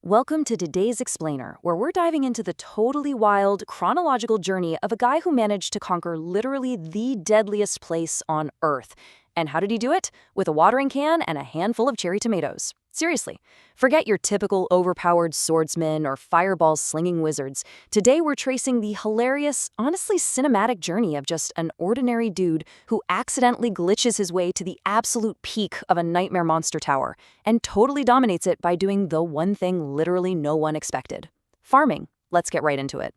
Welcome to today's Explainer, where we're diving into the totally wild, chronological journey of a guy who managed to conquer literally the deadliest place on Earth. And how did he do it? With a watering can and a handful of cherry tomatoes. Seriously, forget your typical overpowered swordsmen or fireball-slinging wizards. Today we're tracing the hilarious, honestly cinematic journey of just an ordinary dude who accidentally glitches his way to the absolute peak of a nightmare monster tower and totally dominates it by doing the one thing literally no one expected: farming. Let's get right into it.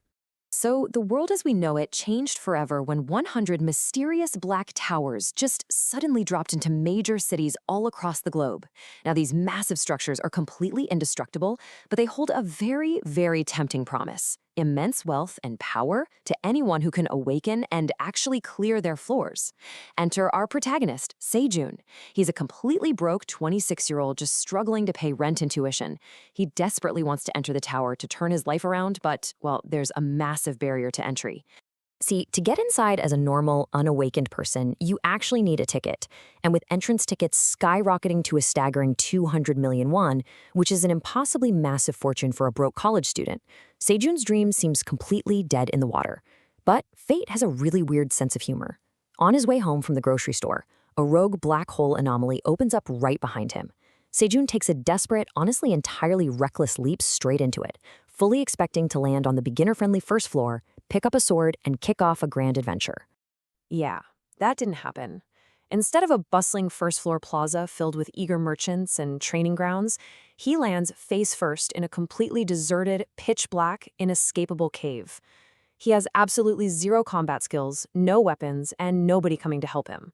So, the world as we know it changed forever when 100 mysterious black towers just suddenly dropped into major cities all across the globe. Now, these massive structures are completely indestructible, but they hold a very, very tempting promise: immense wealth and power to anyone who can awaken and actually clear their floors. Enter our protagonist, Sejun. He's a completely broke 26-year-old just struggling to pay rent and tuition. He desperately wants to enter the tower to turn his life around, but, well, there's a massive barrier to entry. See, to get inside as a normal, unawakened person, you actually need a ticket. And with entrance tickets skyrocketing to a staggering 200 million won, which is an impossibly massive fortune for a broke college student, Sejun's dream seems completely dead in the water. But fate has a really weird sense of humor. On his way home from the grocery store, a rogue black hole anomaly opens up right behind him. Sejun takes a desperate, honestly entirely reckless leap straight into it, fully expecting to land on the beginner-friendly first floor, pick up a sword, and kick off a grand adventure. Yeah, that didn't happen. Instead of a bustling first-floor plaza filled with eager merchants and training grounds, he lands face first in a completely deserted, pitch-black, inescapable cave. He has absolutely zero combat skills, no weapons, and nobody coming to help him.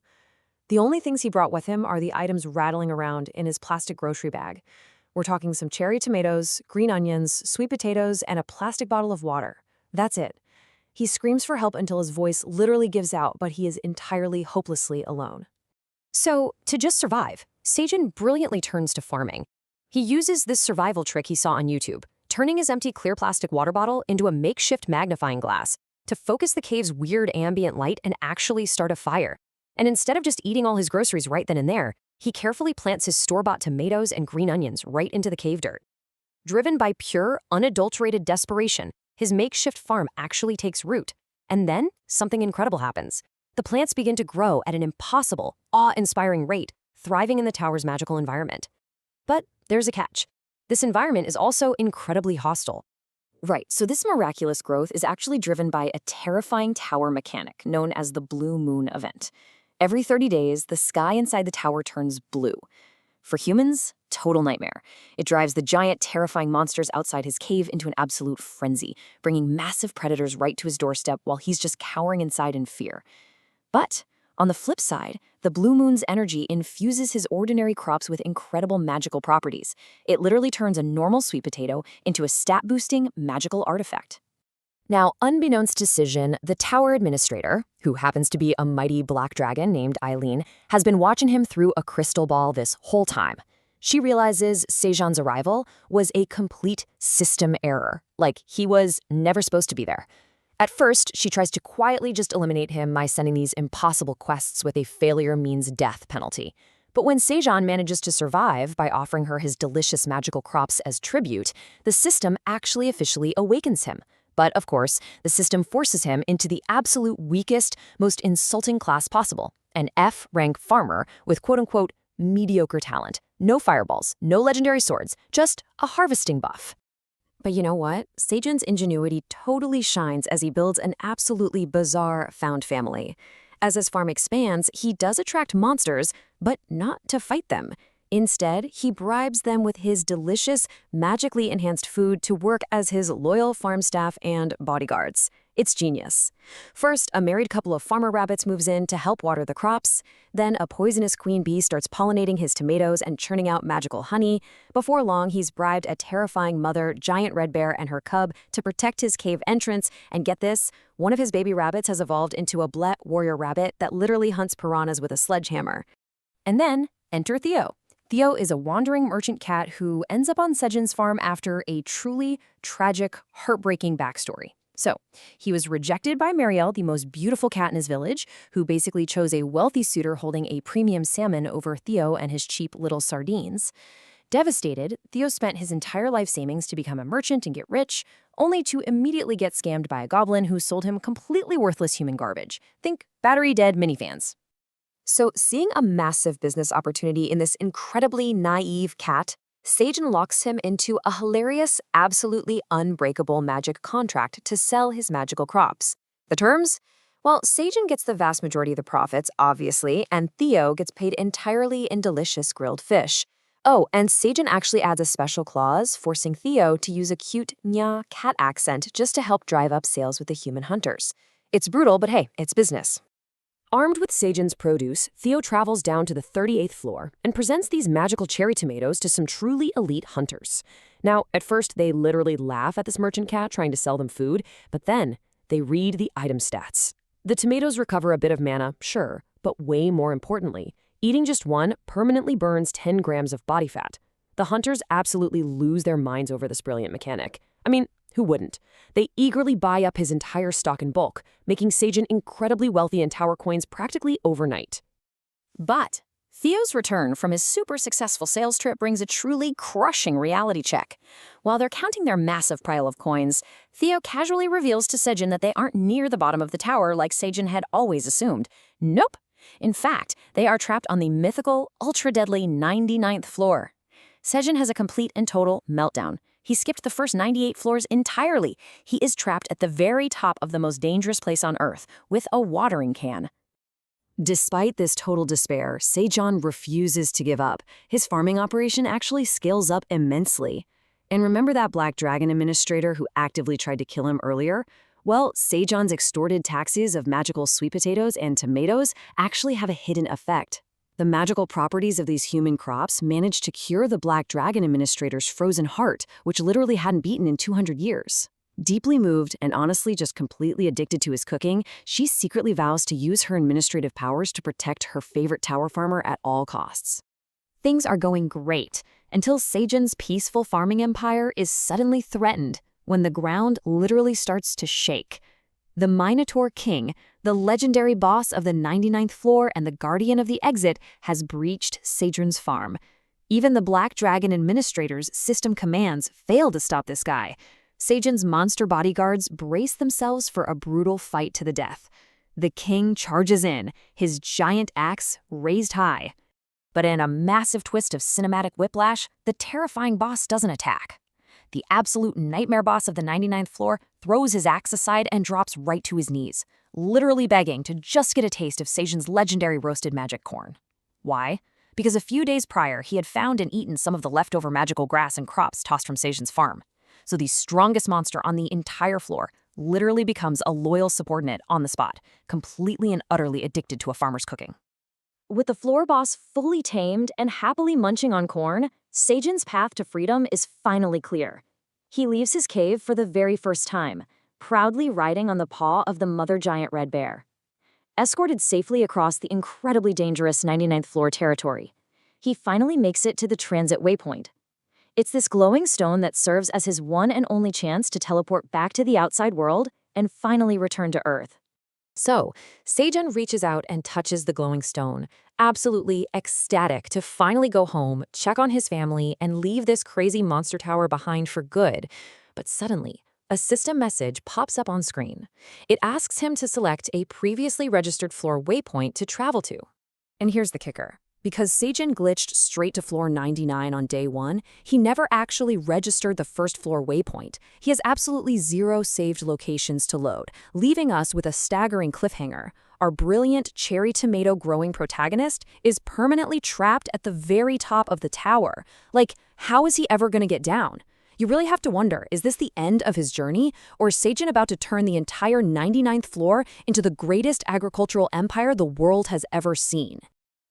The only things he brought with him are the items rattling around in his plastic grocery bag. We're talking some cherry tomatoes, green onions, sweet potatoes, and a plastic bottle of water. That's it. He screams for help until his voice literally gives out, but he is entirely hopelessly alone. So, to just survive, Sejun brilliantly turns to farming. He uses this survival trick he saw on YouTube, turning his empty clear plastic water bottle into a makeshift magnifying glass to focus the cave's weird ambient light and actually start a fire. And instead of just eating all his groceries right then and there, he carefully plants his store-bought tomatoes and green onions right into the cave dirt. Driven by pure, unadulterated desperation, his makeshift farm actually takes root. And then, something incredible happens. The plants begin to grow at an impossible, awe-inspiring rate, thriving in the tower's magical environment. But there's a catch. This environment is also incredibly hostile. Right, so this miraculous growth is actually driven by a terrifying tower mechanic known as the Blue Moon event. Every 30 days, the sky inside the tower turns blue. For humans, total nightmare. It drives the giant, terrifying monsters outside his cave into an absolute frenzy, bringing massive predators right to his doorstep while he's just cowering inside in fear. But on the flip side, the blue moon's energy infuses his ordinary crops with incredible magical properties. It literally turns a normal sweet potato into a stat-boosting magical artifact. Now, unbeknownst to Sejun, the tower administrator, who happens to be a mighty black dragon named Eileen, has been watching him through a crystal ball this whole time. She realizes Sejun's arrival was a complete system error, like he was never supposed to be there. At first, she tries to quietly just eliminate him by sending these impossible quests with a failure means death penalty. But when Sejun manages to survive by offering her his delicious magical crops as tribute, the system actually officially awakens him. But, of course, the system forces him into the absolute weakest, most insulting class possible, an F-rank farmer with quote-unquote mediocre talent. No fireballs, no legendary swords, just a harvesting buff. But you know what? Sejun's ingenuity totally shines as he builds an absolutely bizarre found family. As his farm expands, he does attract monsters, but not to fight them. Instead, he bribes them with his delicious, magically enhanced food to work as his loyal farm staff and bodyguards. It's genius. First, a married couple of farmer rabbits moves in to help water the crops. Then a poisonous queen bee starts pollinating his tomatoes and churning out magical honey. Before long, he's bribed a terrifying mother, giant red bear, and her cub to protect his cave entrance. And get this, one of his baby rabbits has evolved into a Blet warrior rabbit that literally hunts piranhas with a sledgehammer. And then, enter Theo. Theo is a wandering merchant cat who ends up on Sejun's farm after a truly tragic, heartbreaking backstory. So, he was rejected by Marielle, the most beautiful cat in his village, who basically chose a wealthy suitor holding a premium salmon over Theo and his cheap little sardines. Devastated, Theo spent his entire life savings to become a merchant and get rich, only to immediately get scammed by a goblin who sold him completely worthless human garbage. Think battery-dead minifans. So, seeing a massive business opportunity in this incredibly naive cat, Seijin locks him into a hilarious, absolutely unbreakable magic contract to sell his magical crops. The terms? Well, Seijin gets the vast majority of the profits, obviously, and Theo gets paid entirely in delicious grilled fish. Oh, and Seijin actually adds a special clause forcing Theo to use a cute nya cat accent just to help drive up sales with the human hunters. It's brutal, but hey, it's business. Armed with Seijin's produce, Theo travels down to the 38th floor and presents these magical cherry tomatoes to some truly elite hunters. Now, at first, they literally laugh at this merchant cat trying to sell them food, but then they read the item stats. The tomatoes recover a bit of mana, sure, but way more importantly, eating just one permanently burns 10 grams of body fat. The hunters absolutely lose their minds over this brilliant mechanic. I mean, who wouldn't? They eagerly buy up his entire stock in bulk, making Seijin incredibly wealthy in tower coins practically overnight. But Theo's return from his super successful sales trip brings a truly crushing reality check. While they're counting their massive pile of coins, Theo casually reveals to Seijin that they aren't near the bottom of the tower like Seijin had always assumed. Nope. In fact, they are trapped on the mythical, ultra-deadly 99th floor. Seijin has a complete and total meltdown. He skipped the first 98 floors entirely. He is trapped at the very top of the most dangerous place on Earth, with a watering can. Despite this total despair, Seijin refuses to give up. His farming operation actually scales up immensely. And remember that Black Dragon administrator who actively tried to kill him earlier? Well, Seijin's extorted taxes of magical sweet potatoes and tomatoes actually have a hidden effect. The magical properties of these human crops managed to cure the Black Dragon administrator's frozen heart, which literally hadn't beaten in 200 years. Deeply moved and honestly just completely addicted to his cooking, she secretly vows to use her administrative powers to protect her favorite tower farmer at all costs. Things are going great until Seijin's peaceful farming empire is suddenly threatened when the ground literally starts to shake. The Minotaur King, the legendary boss of the 99th floor and the guardian of the exit, has breached Seijin's farm. Even the Black Dragon administrator's system commands fail to stop this guy. Seijin's monster bodyguards brace themselves for a brutal fight to the death. The king charges in, his giant axe raised high. But in a massive twist of cinematic whiplash, the terrifying boss doesn't attack. The absolute nightmare boss of the 99th floor throws his axe aside and drops right to his knees, literally begging to just get a taste of Seijin's legendary roasted magic corn. Why? Because a few days prior, he had found and eaten some of the leftover magical grass and crops tossed from Seijin's farm. So the strongest monster on the entire floor literally becomes a loyal subordinate on the spot, completely and utterly addicted to a farmer's cooking. With the floor boss fully tamed and happily munching on corn, Seijin's path to freedom is finally clear. He leaves his cave for the very first time, proudly riding on the paw of the mother giant red bear. Escorted safely across the incredibly dangerous 99th floor territory, he finally makes it to the transit waypoint. It's this glowing stone that serves as his one and only chance to teleport back to the outside world and finally return to Earth. So, Seijin reaches out and touches the glowing stone, absolutely ecstatic to finally go home, check on his family, and leave this crazy monster tower behind for good. But suddenly, a system message pops up on screen. It asks him to select a previously registered floor waypoint to travel to. And here's the kicker. Because Seijin glitched straight to floor 99 on day 1, he never actually registered the first floor waypoint. He has absolutely 0 saved locations to load, leaving us with a staggering cliffhanger. Our brilliant cherry tomato growing protagonist is permanently trapped at the very top of the tower. Like, how is he ever going to get down? You really have to wonder, is this the end of his journey, or is Seijin about to turn the entire 99th floor into the greatest agricultural empire the world has ever seen?